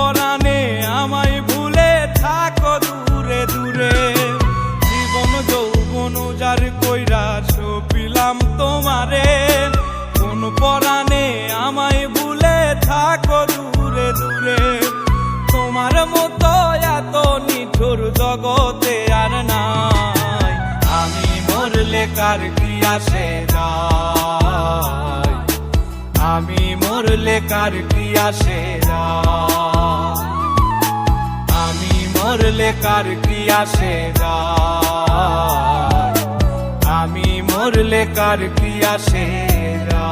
পরাণে আমায় ভুলে থাকো দূরে দূরে। জীবন যৌবন উজার কইরা সপিলাম তোমারে, কোন পরাণে আমায় ভুলে থাকো দূরে দূরে। তোমার মতো এত নিঠুর জগতে আর নাই, আমি মরলে কার কি আসে যায়, আমি মরলে কার কি আসে যায়, আমি মরলে কার কি আসে যায়, আমি মরলে কার কি আসে যায়।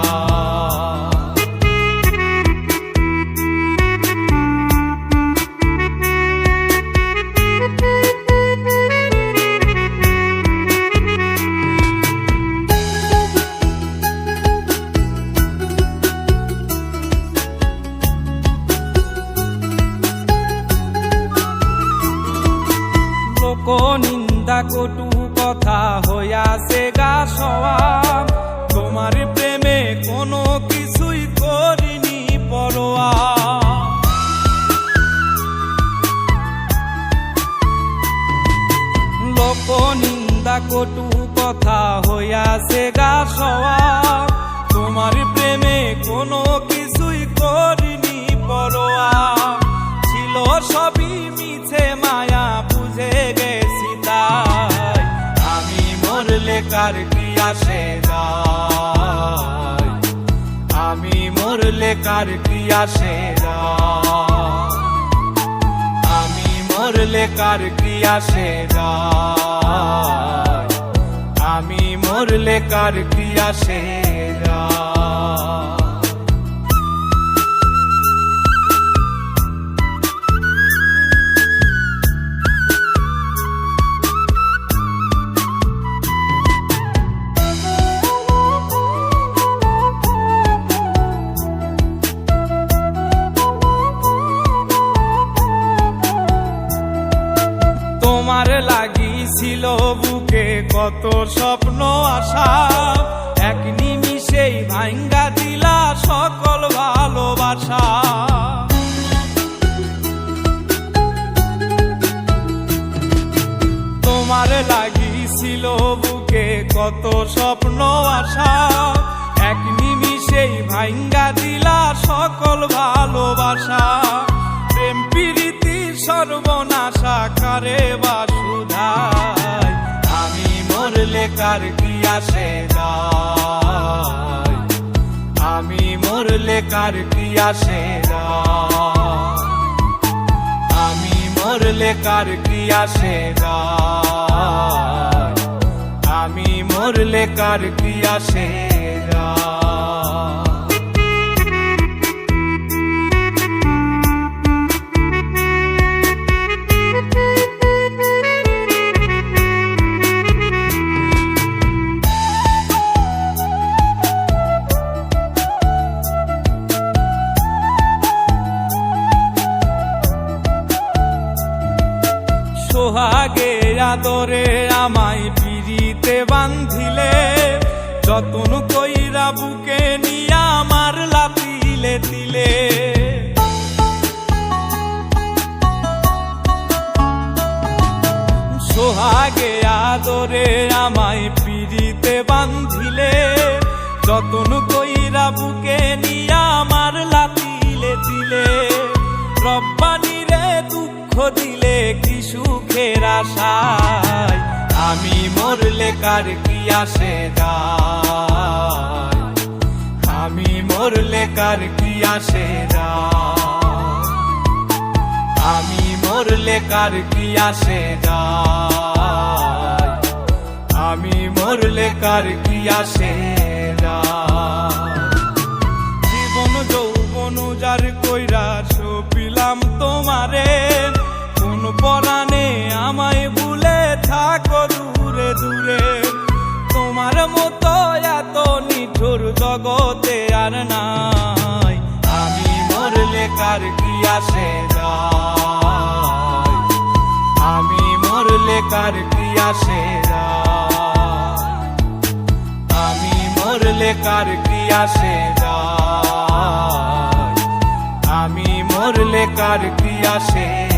নিন্দা কটু কথা হইয়াছে গা সওয়া, তোমার প্রেমে কোনো কিছুই করিনি পরোয়া। লোক নিন্দা কটু কথা হইয়াছে গা সওয়া, তোমার প্রেমে কোনো কিছুই করিনি পরোয়া। ছিল সবই মিছে মায়া বুঝে গেছি তাই, আমি মরলে কার কি আসে যায়, আমি মরলে কার কি আসে যায়, আমি মরলে কার কি আসে যায়, আমি মরলে কার কি আসে যায়। তোমার লাগিছিল বুকে কত স্বপ্ন আশা, এক নিমিষেই ভাঙ্গা দিলা সকল ভালোবাসা। তোমার লাগিছিল বুকে কত স্বপ্ন আশা, এক নিমিষেই ভাঙ্গা দিলা সকল ভালোবাসা। প্রেম প্রীতি সর্বনাশা কারে বাসুধায়, আমি মরলে কার কি আসে যায়, আমি মরলে কার কি আসে যায়, আমি মরলে কার কি আসে যায়, আমি মরলে কার কি আসে যায়। সোহাগে আদরে আমায় পিরিতে বান্ধিলে, যতন কইরা বুকে নিয়া আমার লাতিলে দিলে। সোহাগে আদরে আমায় পিরিতে বান্ধিলে, যতন কইরা বুকে নিয়া আমার লাতিলে দিলে। রব্বানি রে দুঃখ দিলে কি সুখের আশায়, আমি মরলে কার কি আসে যায়, আমি মরলে কার কি আসে যায়, আমি মরলে কার কি আসে যায়, আমি মরলে কার কি আসে যায়। জীবন যৌবন উজার কইরা সপিলাম তোমারে, কোন পরাণে আমায় ভুলে থাকো দূরে দূরে। তোমার মতো এত নিঠুর জগতে আর নাই, আমি মরলে কার কি আসে যায়, আমি মরলে কার কি আসে যায়, আমি মরলে কার কি আসে যায়, আমি মরলে কার কি আসে